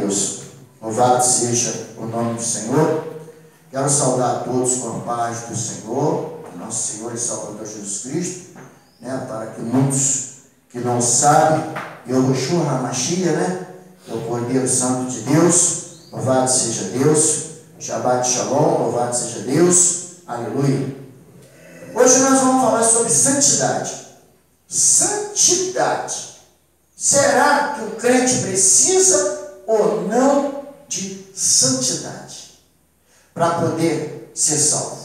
Deus. Louvado seja o nome do Senhor. Quero saudar a todos com a paz do Senhor, nosso Senhor e Salvador Jesus Cristo, para que muitos que não sabem, Yahushua HaMashiach, é o Cordeiro Santo de Deus. Louvado seja Deus. Shabbat Shalom, louvado seja Deus. Aleluia. Hoje nós vamos falar sobre santidade. Santidade. Será que o crente precisa ou não de santidade para poder ser salvo?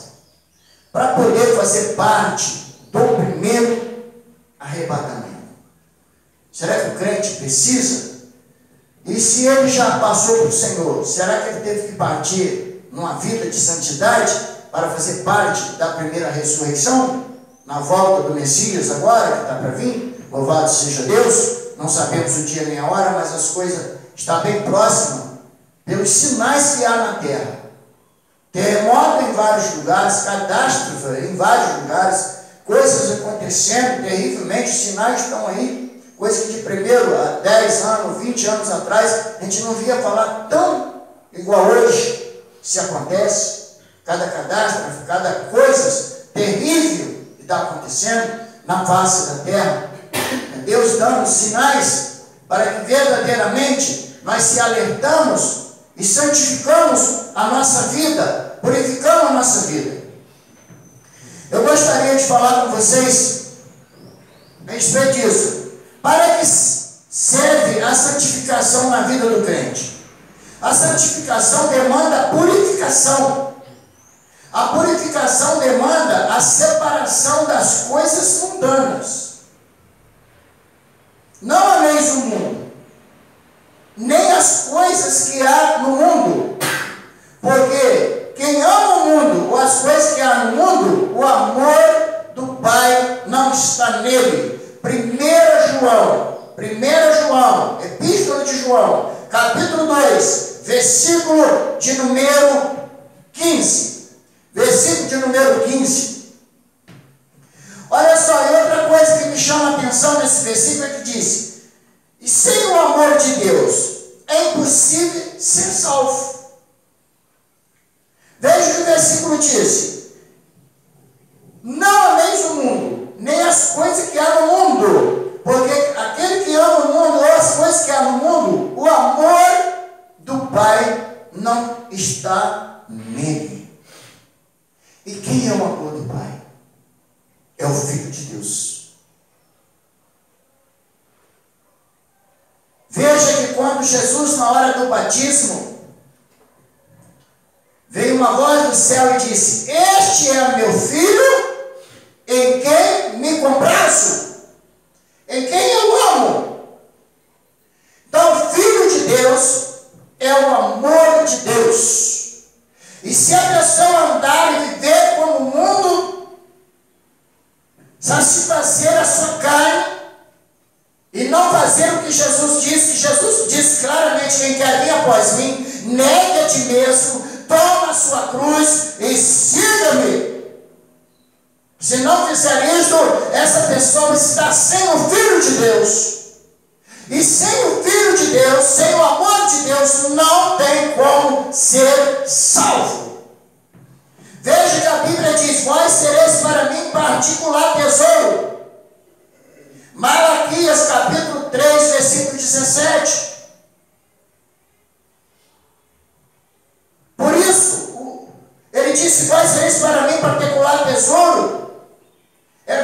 Para poder fazer parte do primeiro arrebatamento? Será que o crente precisa? E se ele já passou para o Senhor, será que ele teve que partir numa vida de santidade para fazer parte da primeira ressurreição? Na volta do Messias agora, que está para vir? Louvado seja Deus. Não sabemos o dia nem a hora, mas as coisas estão bem próximas, pelos sinais que há na terra. Terremoto em vários lugares, catástrofe em vários lugares, coisas acontecendo terrivelmente, os sinais estão aí, coisas que de primeiro, há 10 anos, 20 anos atrás, a gente não via falar tão igual hoje. Se acontece, cada catástrofe, cada coisa terrível que está acontecendo na face da terra. Deus dando sinais para que verdadeiramente nós se alertamos e santificamos a nossa vida, purificamos a nossa vida. Eu gostaria de falar com vocês a respeito disso. Para que serve a santificação na vida do crente? A santificação demanda purificação. A purificação demanda a separação das coisas mundanas. Não ameis o mundo, nem as coisas que há no mundo, porque quem ama o mundo, ou as coisas que há no mundo, o amor do Pai não está nele. 1 João, Epístola de João, capítulo 2, versículo de número 15. Versículo de número 15. Olha só, e outra coisa que me chama a atenção nesse versículo é que diz: e sem o amor de Deus é impossível ser salvo. Veja o que o versículo diz: não ameis o mundo, nem as coisas que há no mundo, porque aquele que ama o mundo, ou as coisas que há no mundo, o amor do Pai não está nele. E quem é o amor do Pai? É o Filho de Deus. Veja que quando Jesus, na hora do batismo, veio uma voz do céu e disse: este é meu filho, em quem me comprazo, em quem eu amo. Então, o Filho de Deus é o amor de Deus. E se a pessoa andar e viver como o mundo, satisfazer a sua carne e não fazer o que Jesus disse, claramente: quem quer vir após mim, negue a ti mesmo, toma a sua cruz e siga-me. Se não fizer isto, essa pessoa está sem o Filho de Deus. E sem o Filho de Deus, sem o amor de Deus, não tem como ser salvo. Veja que a Bíblia diz: vós sereis para mim particular tesouro. Malaquias capítulo 3, versículo 17. Por isso, ele disse: vós sereis para mim particular tesouro.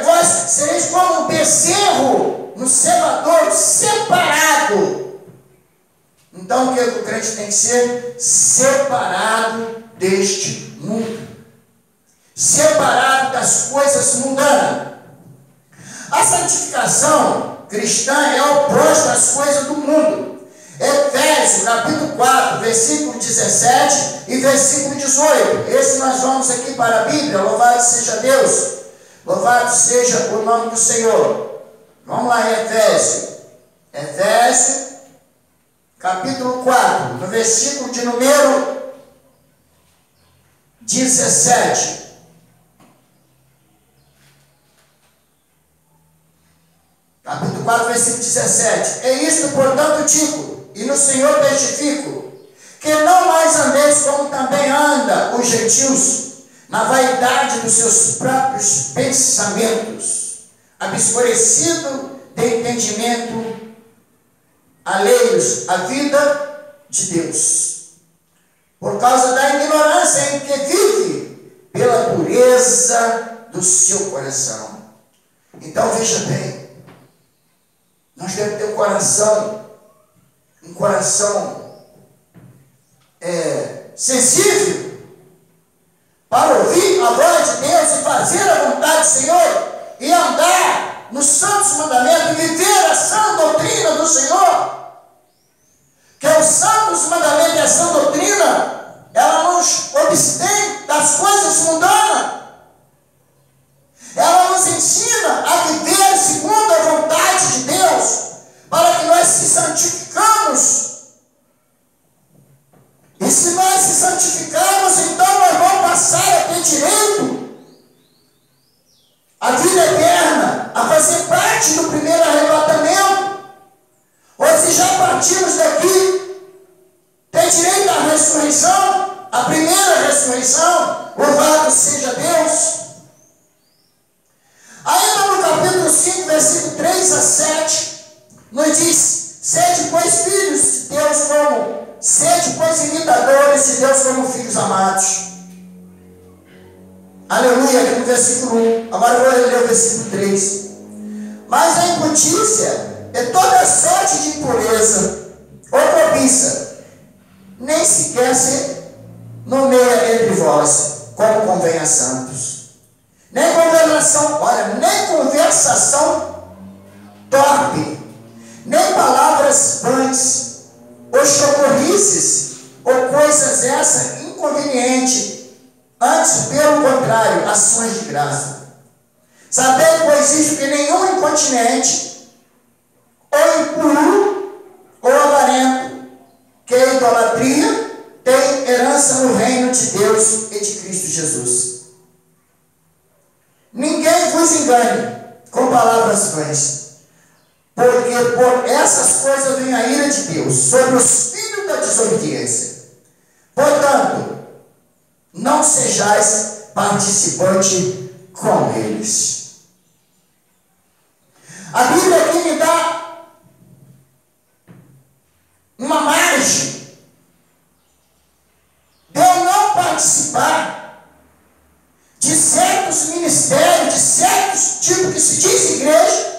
Vós sereis como um bezerro no cevador, separado. Então o que o crente tem que ser? Separado deste mundo. Separado das coisas mundanas. A santificação cristã é oposta às coisas do mundo. Efésios capítulo 4, versículo 17 e versículo 18. Esse nós vamos aqui para a Bíblia. Louvado seja Deus. Louvado seja o nome do Senhor. Vamos lá em Efésios capítulo 4, no versículo de número 17. Capítulo 4, versículo 17. É isto, portanto, digo, e no Senhor testifico, que não mais andeis como também anda os gentios, na vaidade dos seus próprios pensamentos, obscurecido de entendimento, alheios à vida de Deus, por causa da ignorância em que vive, pela pureza do seu coração. Então veja bem, nós devemos ter um coração sensível para ouvir a voz de Deus e fazer a vontade do Senhor e andar nos santos mandamentos e viver a sã doutrina do Senhor. Que os santos mandamentos e a sã doutrina, ela nos abstém das coisas mundanas. Ela nos ensina a viver segundo a vontade de Deus, para que nós se santificamos. E se nós se santificarmos, então nós vamos passar a ter direito à vida eterna, a fazer parte do primeiro arrebatamento. Ou se já partimos daqui, tem direito à ressurreição, a primeira ressurreição, louvado seja Deus. Ainda no capítulo 5, versículo 3 a 7, nos diz: sede, pois, filhos de Deus sede, pois, imitadores de Deus como filhos amados. Aleluia, aqui no versículo 1. Agora eu vou ler o versículo 3. Mas a imputícia é toda sorte de impureza ou cobiça, nem sequer se nomeia entre vós, como convém a santos. Nem conversação torpe, nem palavras vãs, ou chocorrices, ou coisas essas inconvenientes, antes, pelo contrário, ações de graça. Sabei, pois, isto, que nenhum incontinente, ou impuro, ou avarento, que é idolatria, tem herança no reino de Deus e de Cristo Jesus. Ninguém vos engane com palavras vãs, porque por essas coisas vem a ira de Deus sobre os filhos da desobediência. Portanto, não sejais participante com eles. A Bíblia aqui me dá uma margem de eu não participar de certos ministérios, de certos tipos que se diz igreja,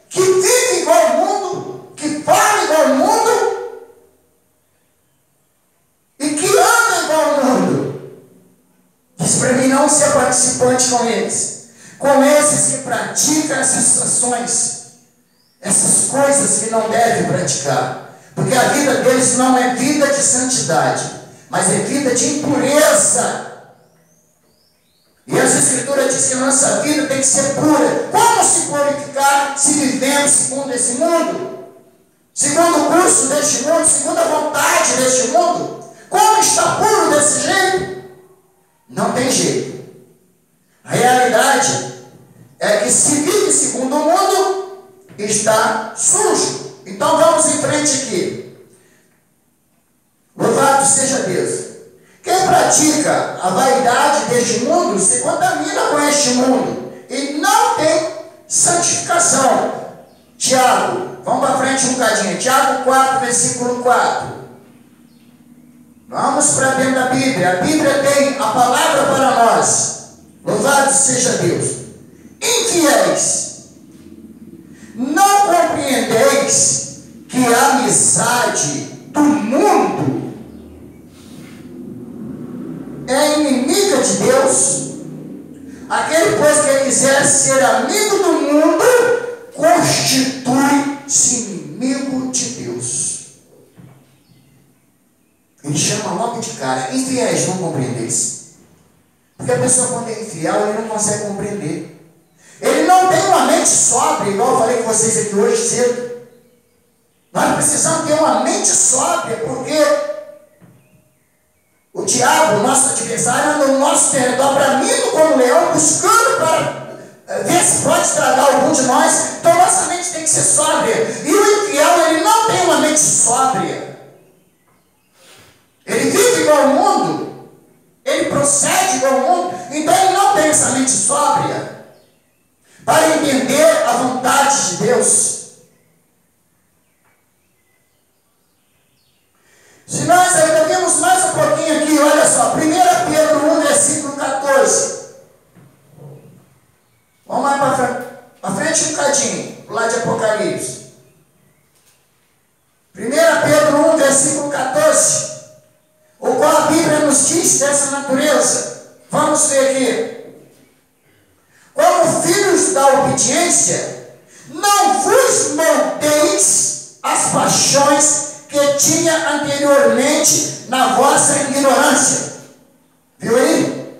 que vive igual ao mundo, que fala igual ao mundo e que anda igual ao mundo. Diz para mim não ser participante com esses que praticam essas ações, essas coisas que não devem praticar, porque a vida deles não é vida de santidade, mas é vida de impureza. E as Escrituras dizem que a nossa vida tem que ser pura. Como se purificar se vivemos segundo esse mundo? Segundo o curso deste mundo, segundo a vontade deste mundo? Como está puro desse jeito? Não tem jeito. A realidade é que se vive segundo o mundo, está sujo. Então vamos em frente aqui. Louvado seja Deus. Quem pratica a vaidade deste mundo se contamina com este mundo e não tem santificação. Tiago, vamos para frente um bocadinho. Tiago 4, versículo 4. Vamos para dentro da Bíblia. A Bíblia tem a palavra para nós. Louvado seja Deus. Infiéis, não compreendeis que a amizade do mundo é inimiga de Deus? Aquele, pois, que quiser ser amigo do mundo, constitui-se inimigo de Deus. Ele chama logo de cara: infiéis, não compreendeis. Porque a pessoa, quando é infiel, ele não consegue compreender. Ele não tem uma mente sóbria, igual eu falei com vocês aqui hoje cedo. Nós precisamos ter uma mente sóbria, porque o diabo, nosso adversário, anda no nosso território, bramindo como leão, buscando para ver se pode estragar algum de nós. Então nossa mente tem que ser sóbria. E o infiel, ele não tem uma mente sóbria. igual ao mundo, ele procede igual ao mundo, então ele não tem essa mente sóbria para entender a vontade de Deus. Se nós ainda vemos mais um pouquinho aqui, olha só, 1 Pedro 1, versículo 14. Vamos mais para frente um bocadinho, lá de Apocalipse. 1 Pedro 1, versículo 14. O qual a Bíblia nos diz dessa natureza. Vamos ver aqui. Como filhos da obediência, não vos moldeis as paixões que tinha anteriormente na vossa ignorância. Viu aí?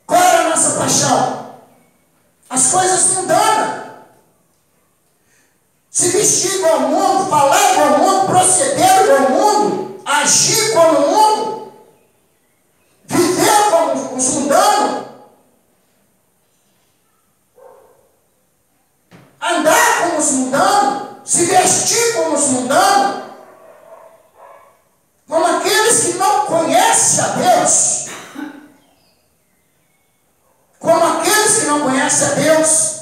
Qual era a nossa paixão? As coisas mundanas. Se vestir igual ao mundo, falar igual ao mundo, proceder igual ao mundo, agir como o mundo, viver como os mundanos, andar como os mundanos, se vestir como os mundanos, como aqueles que não conhecem a Deus, como aqueles que não conhecem a Deus.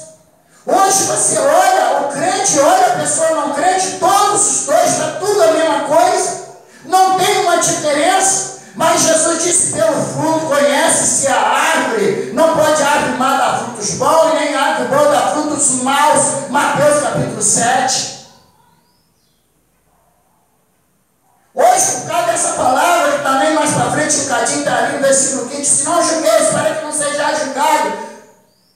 Hoje você olha, o crente olha a pessoa não crente, todos os dois, está tudo a mesma coisa, não tem uma diferença, mas Jesus disse, pelo fruto conhece-se a árvore, não pode árvore má dar frutos bons, e nem árvore boa dar frutos maus, Mateus capítulo 7. Hoje, por causa dessa palavra, que também mais para frente, um bocadinho está ali no versículo 15, se não julgueis, para que não seja julgado.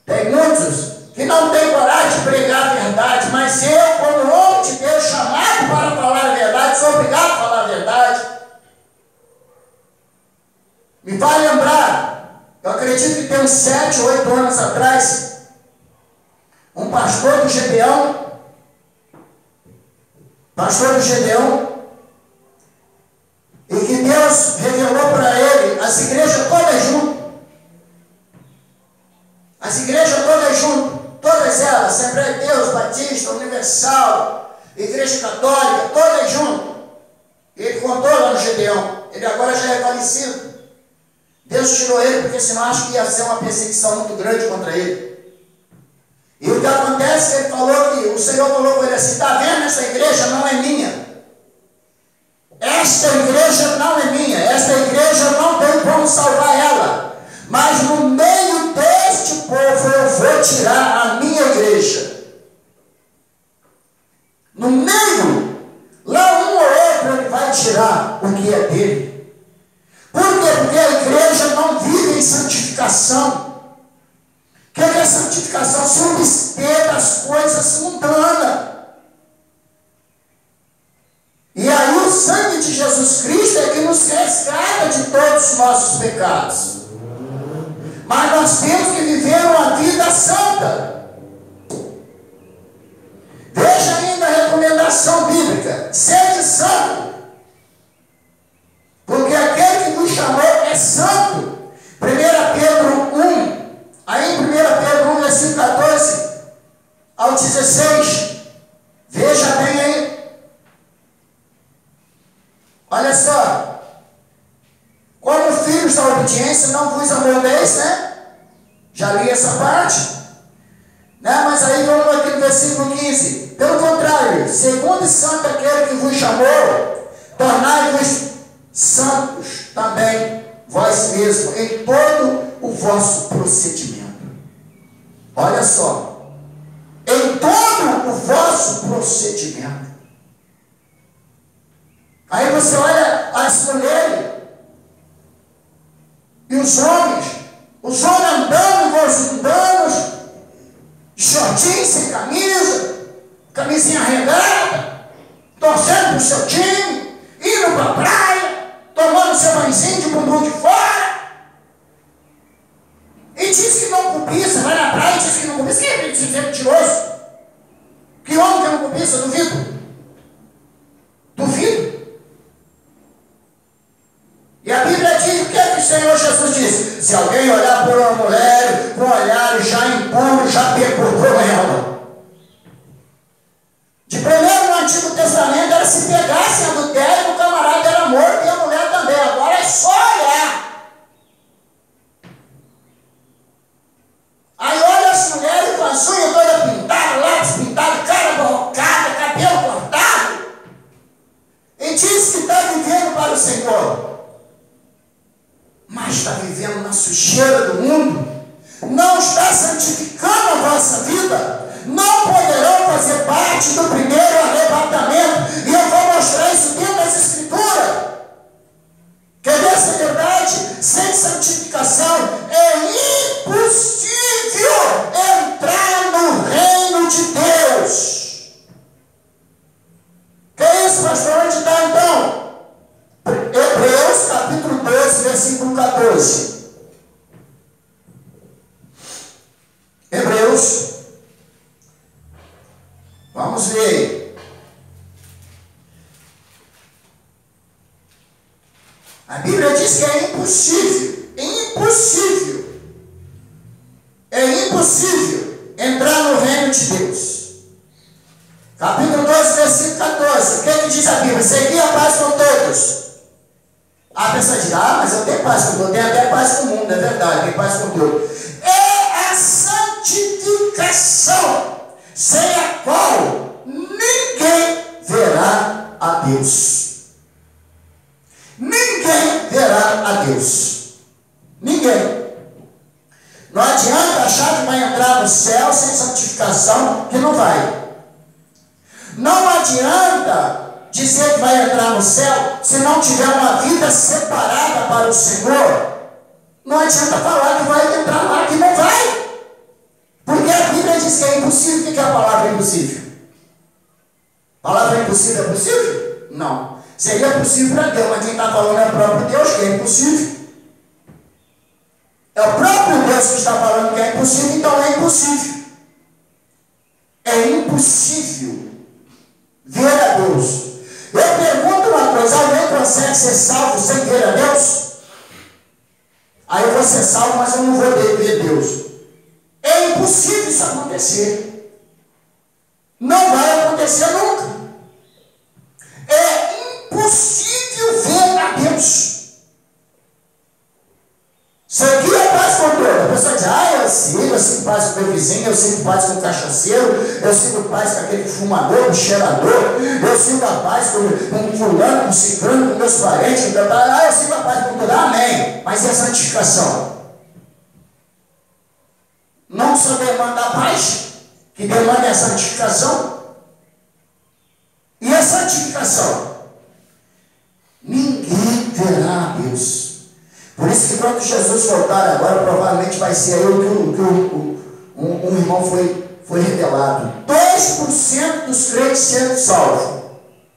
Tem muitos que não têm coragem de pregar a verdade, mas eu, como homem de Deus, chamado para falar a verdade, sou obrigado a falar a verdade. Me vai lembrar, eu acredito que tem uns 7, 8 anos atrás, um pastor do Gedeão, e que Deus revelou para ele as igrejas todas juntas. As igrejas todas juntas, todas elas, Assembleia de Deus, Batista, Universal, Igreja Católica, todas juntas. Ele contou lá no Gedeão, ele agora já é falecido. Deus tirou ele porque senão acho que ia ser uma perseguição muito grande contra ele. E o que acontece é que ele falou que o Senhor falou com ele assim, está vendo, essa igreja não é minha. Esta igreja não é minha, esta igreja não tem como salvar ela, mas no meio deste povo eu vou tirar a minha igreja. No meio, lá um ou outro ele vai tirar o que é dele. Por quê? Porque a igreja não vive em santificação. O que é santificação? Se abster das coisas mundanas. E aí o sangue de Jesus Cristo é que nos resgata de todos os nossos pecados. Mas nós temos que viver uma vida santa. Veja ainda a recomendação bíblica. Seja santo. Porque aquele que nos chamou é santo. 1 Pedro 1. Aí em 1 Pedro 1, versículo 14 ao 16. Veja bem aí. Olha só, como filhos da obediência, não vos amoldeis, né? Já li essa parte, né? Mas aí vamos aqui no versículo 15. Pelo contrário, segundo e santo aquele que vos chamou, tornai-vos santos também, vós mesmos, em todo o vosso procedimento. Olha só, em todo o vosso procedimento. Aí você olha as mulheres e os homens andando igual os mundanos, shortinho sem camisa, camisinha regada, torcendo para o seu time, indo para a praia, tomando seu banhozinho de bumbum de fora, e diz que não cobiça, vai na praia e diz que não cobiça. Quem é que é mentiroso? Que homem que não cobiça? Duvido. E a Bíblia diz o que é que o Senhor Jesus disse? Se alguém olhar por uma mulher com olhar já impuro, já pecou com ela. De primeiro no Antigo Testamento era se pegasse adultério, o camarada diz que está vivendo para o Senhor, mas está vivendo na sujeira do mundo, não está santificando a vossa vida, não poderão fazer parte do primeiro arrebatamento. E eu vou mostrar isso dentro das Escrituras. Quer ver essa verdade? Sem santificação é impossível entrar no reino de Deus. Que é isso, pastor? Onde está então? Hebreus capítulo 12, versículo 14. Hebreus, vamos ver. A Bíblia diz que é impossível entrar no reino de Deus. Capítulo 12, versículo 14. O que é que diz a Bíblia? Segui a paz com todos. A pessoa diz, mas eu tenho paz com todos, eu tenho até paz com o mundo, é verdade, tenho paz com todos. É a santificação, sem a qual ninguém verá a Deus. Ninguém verá a Deus. Ninguém. Não adianta achar que vai entrar no céu sem santificação, que não vai. Não adianta dizer que vai entrar no céu se não tiver uma vida separada para o Senhor. Não adianta falar que vai entrar lá, que não vai. Porque a Bíblia diz que é impossível. O que é a palavra impossível? A palavra impossível é possível? Não. Seria possível para Deus, mas quem está falando é o próprio Deus, que é impossível. É o próprio Deus que está falando que é impossível, então é impossível. É impossível ver a Deus. Eu pergunto uma coisa, alguém consegue ser salvo sem ver a Deus? Aí eu vou ser salvo, mas eu não vou ver Deus. É impossível isso acontecer. Não vai acontecer nunca. É impossível ver a Deus. Seguir a paz com todos. A pessoa diz, eu sigo paz com o meu vizinho, eu sigo paz com o cachaceiro, eu sigo paz com aquele fumador, com o cheirador, eu sigo a paz com o fulano, com o ciclano, com meus parentes, eu sigo a paz com tudo. Amém. Mas e a santificação? Não só demanda a paz, que demanda a santificação. E a santificação? Ninguém verá a Deus. Por isso que quando Jesus voltar agora, provavelmente vai ser aí o que um irmão foi revelado. 2% dos crentes sendo salvos.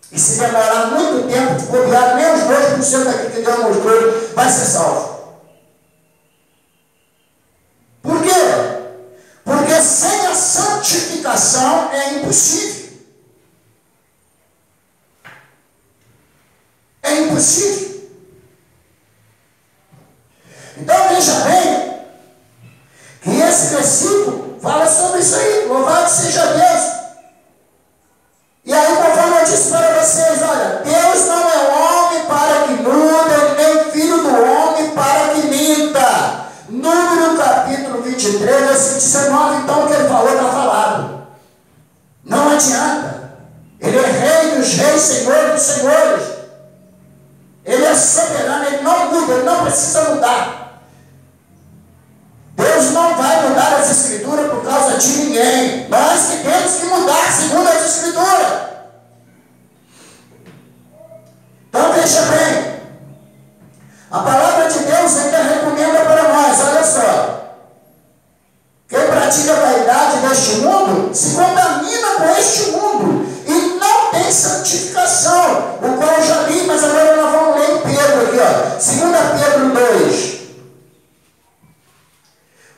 E se demorar muito tempo, de bobear, nem os 2% daqui que Deus mostrou, vai ser salvo. Por quê? Porque sem a santificação é impossível. É impossível. Então veja bem que esse versículo fala sobre isso aí. Louvado seja Deus. E aí, conforme eu disse para vocês, olha, Deus não é homem para que mude, nem filho do homem para que minta. Número capítulo 23, versículo 19, então o que ele falou está falado. Não adianta. Ele é rei dos reis, senhor dos senhores. Ele é soberano, ele não muda, ele não precisa mudar. Deus não vai mudar as Escrituras por causa de ninguém. Nós que temos que mudar segundo as Escrituras. Então veja bem. A palavra de Deus ainda recomenda para nós, olha só. Quem pratica a vaidade deste mundo se contamina com este mundo e não tem santificação. O qual eu já li, mas agora nós vamos ler em Pedro aqui, ó. 2 Pedro 2.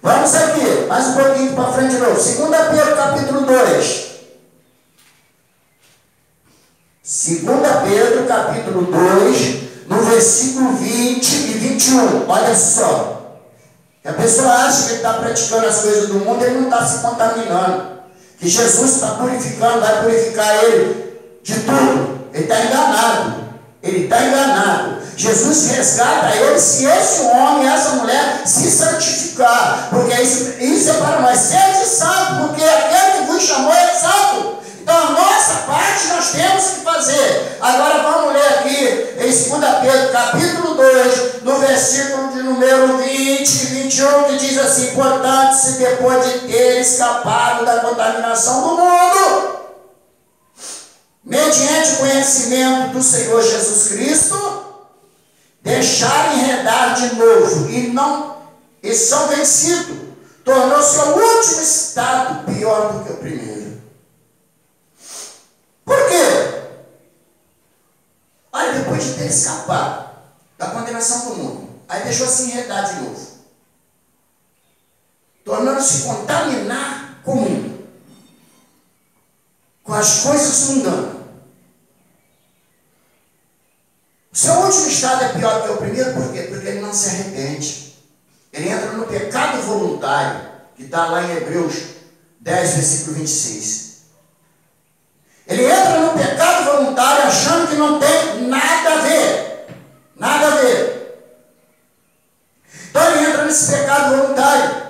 Vamos aqui, mais um pouquinho para frente de novo. 2 Pedro capítulo 2. 2 Pedro capítulo 2, no versículo 20 e 21. Olha só. A pessoa acha que ele está praticando as coisas do mundo, ele não está se contaminando. Que Jesus está purificando, vai purificar ele de tudo. Ele está enganado. Ele está enganado. Jesus resgata ele se esse homem, essa mulher se santificar. Porque isso é para nós. Sede santo, porque aquele que vos chamou é santo. Então a nossa parte nós temos que fazer. Agora vamos ler 21, que diz assim: portanto, se depois de ter escapado da contaminação do mundo, mediante o conhecimento do Senhor Jesus Cristo, deixarem enredar de novo e são vencidos, tornou-se o último estado pior do que o primeiro. Por quê? Olha, depois de ter escapado da condenação do mundo, aí deixou se enredar de novo, tornando-se contaminar com o mundo, com as coisas mundanas. O seu último estado é pior do que o primeiro, por quê? Porque ele não se arrepende. Ele entra no pecado voluntário, que está lá em Hebreus 10, versículo 26. Ele entra no pecado voluntário achando que não tem nada a ver. Nada a ver. Então ele entra nesse pecado voluntário.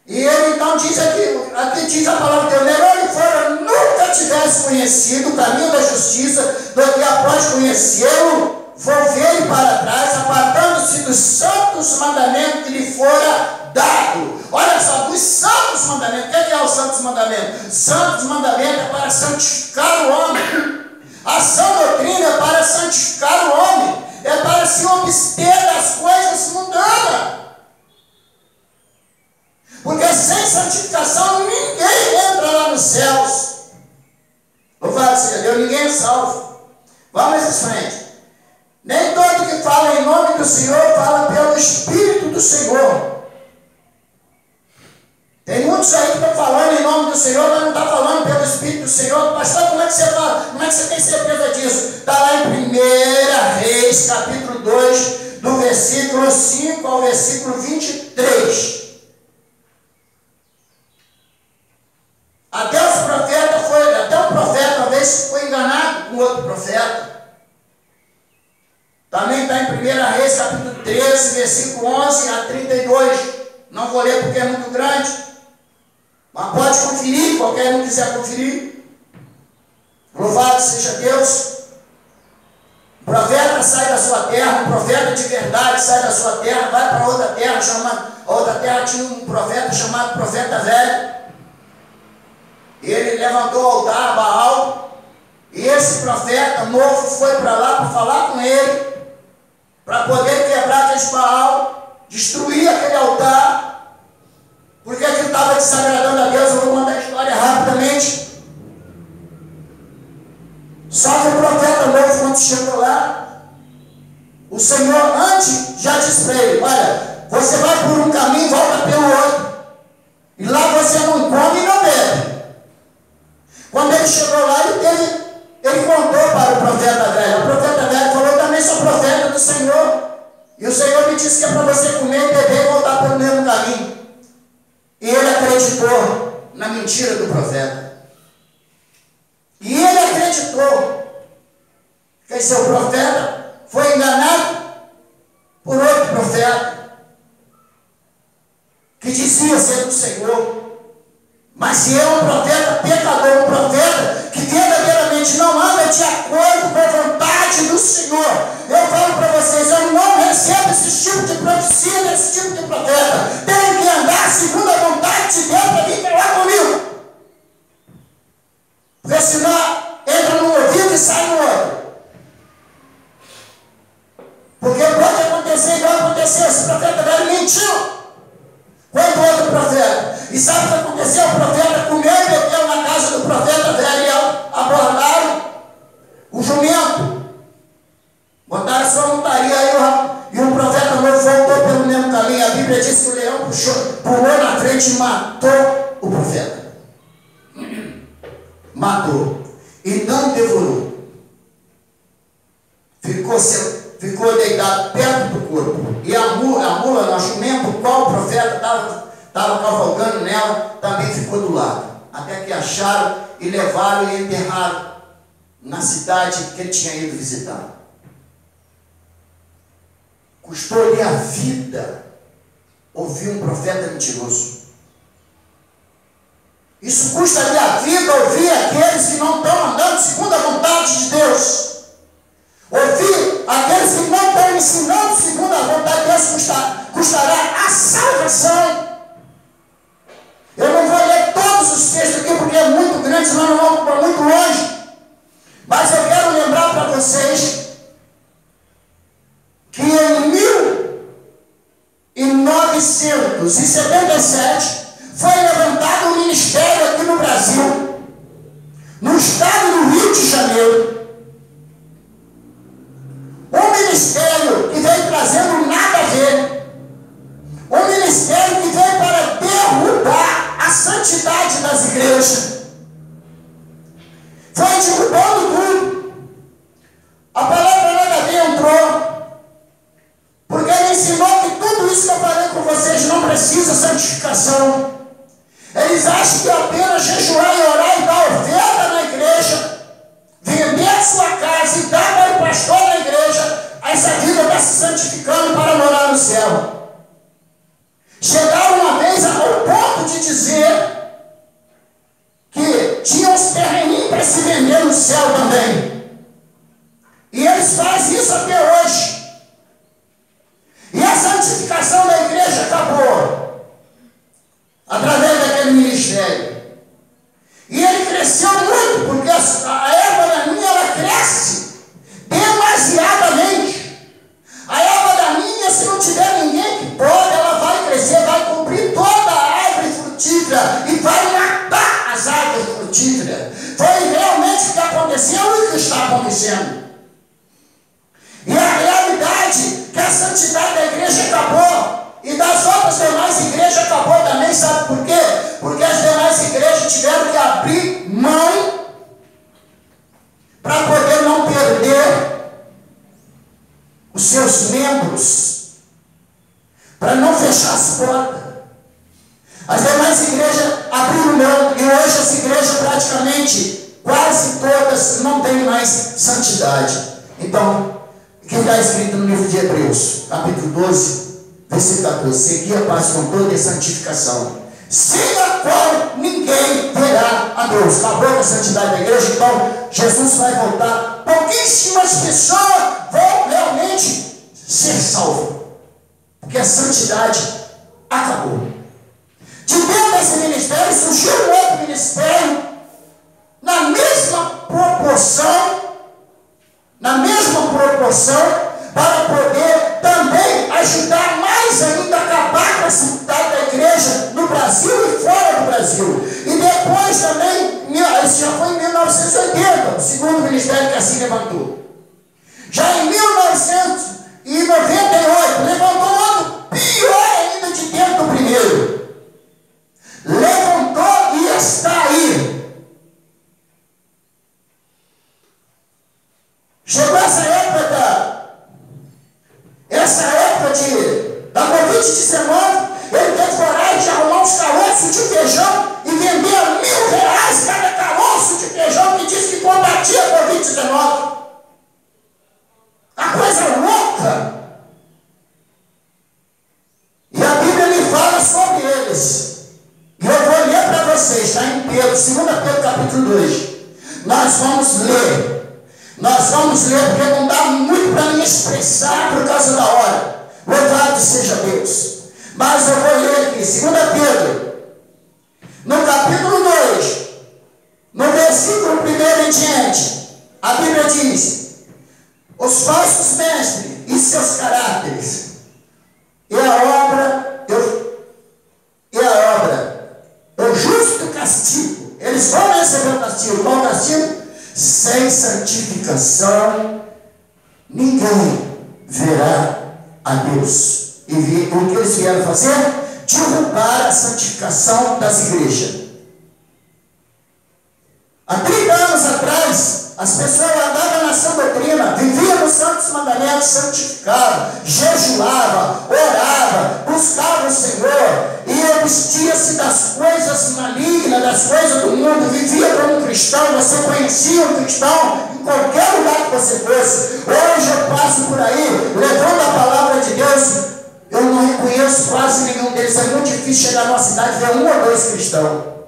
E ele então diz aqui diz a palavra de Deus: melhor lhe fora nunca tivesse conhecido o caminho da justiça, do que após conhecê-lo, volver para trás, apartando-se dos santos mandamentos que lhe fora dado. Olha só, dos santos mandamentos. O que é os santos mandamentos? Santos mandamentos é para santificar o homem. A sã doutrina é para santificar o homem. É para se abster das coisas mundanas. Porque sem santificação ninguém entra lá nos céus. Louvado seja Deus, ninguém é salvo. Vamos em frente. Nem todo que fala em nome do Senhor fala pelo Espírito do Senhor. Tem muitos aí que estão falando em nome do Senhor, mas não estão falando pelo Espírito do Senhor. Pastor, como é que você fala? Como é que você tem certeza disso? Está lá em 1 Reis, capítulo 2, do versículo 5 ao versículo 23. Até o profeta uma vez foi enganado com outro profeta. Também está em 1 Reis, capítulo 13, versículo 11 a 32. Não vou ler porque é muito grande, mas pode conferir, qualquer um quiser conferir. Louvado seja Deus. O profeta sai da sua terra, um profeta de verdade sai da sua terra, vai para outra terra, a outra terra tinha um profeta chamado profeta velho. Ele levantou o altar a Baal, e esse profeta novo foi para lá para falar com ele, para poder quebrar aquele Baal, destruir aquele altar, porque aquilo estava desagradando a Deus. Eu vou contar a história rapidamente. Só que o profeta novo, quando chegou lá, o Senhor antes já disse para ele: olha, você vai por um caminho e volta pelo outro, e lá você não come e não bebe. Quando ele chegou lá, ele contou para o profeta velho. O profeta velho falou: eu também sou profeta do Senhor, e o Senhor me disse que é para você comer e beber e voltar pelo mesmo caminho. E ele acreditou na mentira do profeta. E ele acreditou que esse seu profeta foi enganado por outro profeta que dizia ser do Senhor. Mas se é um profeta pecador, um profeta que verdadeiramente não anda de acordo com a vontade do Senhor, eu falo para vocês: eu não recebo esse tipo de profecia, desse tipo de profeta. Tem que andar segundo a vontade de Deus para vir falar comigo. Porque senão entra no ouvido e sai no outro. Porque pode acontecer igual aconteceu. Esse profeta velho mentiu quanto outro profeta. E sabe o que aconteceu? O profeta comeu e bebeu na casa do profeta velho, e abordaram o jumento, botaram sua montaria aí, e o profeta novo voltou pelo mesmo caminho. A Bíblia diz que o leão pulou na frente e matou o profeta. Matou. E não devorou. Ficou deitado perto do corpo. E a mula, o jumento, o qual o profeta estava cavalgando nela, também ficou do lado. Até que acharam e levaram e enterraram na cidade que ele tinha ido visitar. Custou-lhe a vida ouvir um profeta mentiroso. Isso custa-lhe a vida ouvir aqueles que não estão andando segundo a vontade de Deus. Ouvir aqueles que não estão ensinando segundo a vontade de Deus custará a a salvação. Eu não vou ler todos os textos aqui porque é muito grande, senão não vamos para muito longe. Mas eu quero lembrar para vocês que em 1977 foi levantado um ministério aqui no Brasil, no estado do Rio de Janeiro. Um ministério que veio trazendo nada a ver. Um ministério que veio para derrubar a santidade das igrejas. Foi derrubando tudo. A palavra nada a ver entrou. Porque ele ensinou que tudo isso que eu falei com vocês não precisa santificação. Eles acham que apenas jejuar e orar e dar oferta na igreja, vender a sua casa e dar para o pastor na igreja, essa vida está se santificando para morar no céu. Chegaram uma vez ao ponto de dizer que tinham os terreninhos para se vender no céu também. E eles fazem isso até hoje. E a santificação da igreja acabou através daquele ministério. E ele cresceu muito, porque a erva daninha ela cresce demasiadamente. A erva daninha, se não tiver ninguém que pode, ela vai crescer, vai cobrir toda a árvore frutífera e vai matar as árvores frutíferas. Foi realmente o que aconteceu e o que está acontecendo. E a realidade é que a santidade da igreja acabou. E das outras demais igrejas acabou também, sabe por quê? Porque as demais igrejas tiveram que abrir mão para poder não perder os seus membros, para não fechar as portas. As demais igrejas abriram mão e hoje as igrejas praticamente, quase todas, não têm mais santidade. Então, o que está escrito no livro de Hebreus, capítulo 12, versículo 14, seguir a paz com toda a santificação, sem a qual ninguém verá a Deus. Acabou a santidade da igreja, então Jesus vai voltar. Pouquíssimas pessoas vão realmente ser salvas, porque a santidade acabou. De dentro desse ministério surgiu um outro ministério, na mesma proporção, para poder também ajudar mais ainda a acabar com a santidade da igreja no Brasil e fora do Brasil. E depois também, isso já foi em 1980, o segundo ministério que assim levantou. Já em 1998, levantou outro pior ainda de dentro do primeiro. Levantou e está aí. Chegou essa época da Covid-19, ele teve coragem de arrumar uns caroços de feijão e vender a R$1.000 cada caroço de feijão que diz que combatia a Covid-19. A coisa louca. E a Bíblia me fala sobre eles. E eu vou ler para vocês, está em Pedro, 2 Pedro capítulo 2. Nós vamos ler, porque não dá muito para me expressar por causa da hora. Louvado seja Deus. Mas eu vou ler aqui, 2 Pedro, no capítulo 2, no versículo 1 em diante, a Bíblia diz: os falsos mestres e seus caráteres, o justo castigo, eles vão receber o castigo. Qual o castigo? Sem santificação, ninguém verá a Deus. E o que eles vieram fazer? Derrubar a santificação das igrejas. Há 30 anos atrás, as pessoas andavam na sã doutrina, viviam nos santos mandamentos, santificavam, jejuavam, oravam, buscavam o Senhor e abstia-se das coisas malignas, das coisas do mundo, vivia como um cristão. Você conhecia um cristão em qualquer lugar que você fosse. Hoje eu passo por aí, levando a palavra de Deus, eu não reconheço quase nenhum deles. É muito difícil chegar numa cidade e ver 1 ou 2 cristãos.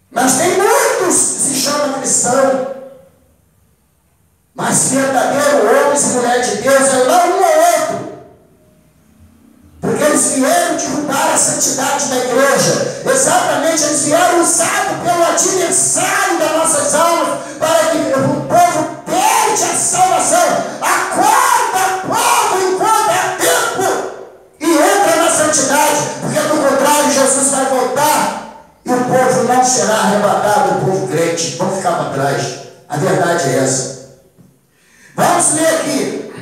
Mas tem muitos que se chamam cristão. Mas verdadeiro homem e mulher de Deus é lá um ou outro. Porque a santidade da igreja. Exatamente, eles vieram usados pelo adversário das nossas almas para que o povo perde a salvação. Acorda, povo, enquanto é tempo, e entra na santidade, porque do contrário Jesus vai voltar e o povo não será arrebatado, o povo crente, vão ficar para trás. A verdade é essa. Vamos ler aqui.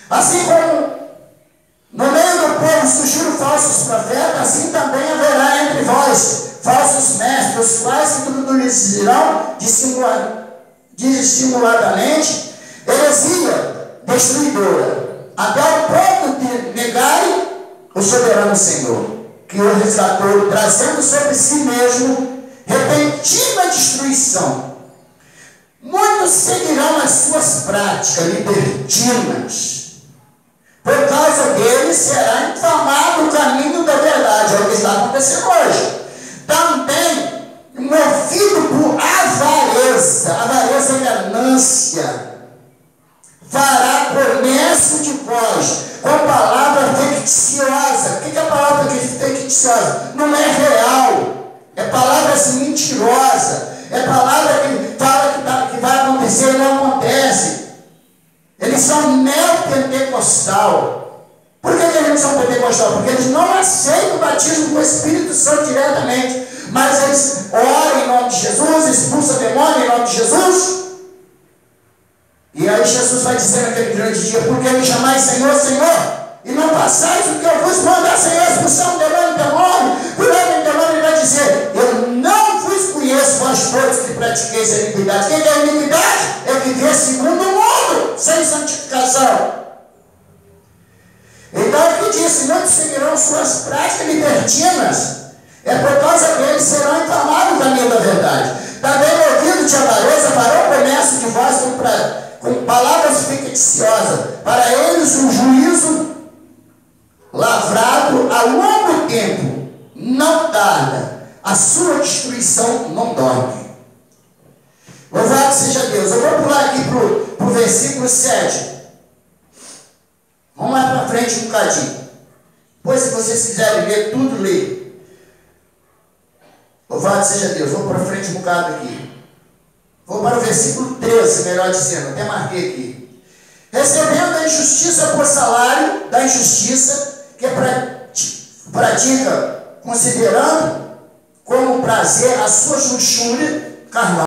Assim como no meio do povo surgiram falsos profetas, assim também haverá entre vós falsos mestres, os quais introduzirão dissimuladamente heresia destruidora, até o ponto de negarem o soberano Senhor, que o resgatou, trazendo sobre si mesmo repentina destruição. Muitos seguirão as suas práticas libertinas. Por causa deles será infamado o caminho da verdade. É o que está acontecendo hoje. Também, movido por avareza é ganância, fará comércio de vós com palavra ficticiosa. O que é a palavra ficticiosa? Não é real. É palavras mentirosas. É palavra que fala que vai acontecer e não acontece. Eles são neopentecostal. Por que eles são pentecostal? Porque eles não aceitam o batismo com o Espírito Santo diretamente. Mas eles oram em nome de Jesus, expulsam demônio em nome de Jesus. E aí Jesus vai dizer naquele grande dia: porque me chamais Senhor, Senhor, e não passais o que eu vos mandar, Senhor, expulsão demônio, curando demônio. Ele vai dizer: eu não vos conheço, vós todos que pratiqueis a iniquidade. O que é a iniquidade? É viver segundo o mundo, sem santificação. Então o que disse: muitos seguirão suas práticas libertinas, é por causa deles serão infamados o caminho da verdade. Também movido de avareza farão comércio de vós com palavras ficticiosas, para eles um juízo lavrado a longo tempo não tarda, a sua destruição não dorme. Louvado seja Deus. Eu vou pular aqui para o versículo 7. Vamos lá para frente um bocadinho. Depois, se vocês quiserem ler tudo, lê. Louvado seja Deus. Vou para frente um bocado aqui. Vou para o versículo 13, melhor dizendo. Até marquei aqui. Recebendo a injustiça por salário da injustiça, que pratica, considerando como prazer a sua luxúria carnal.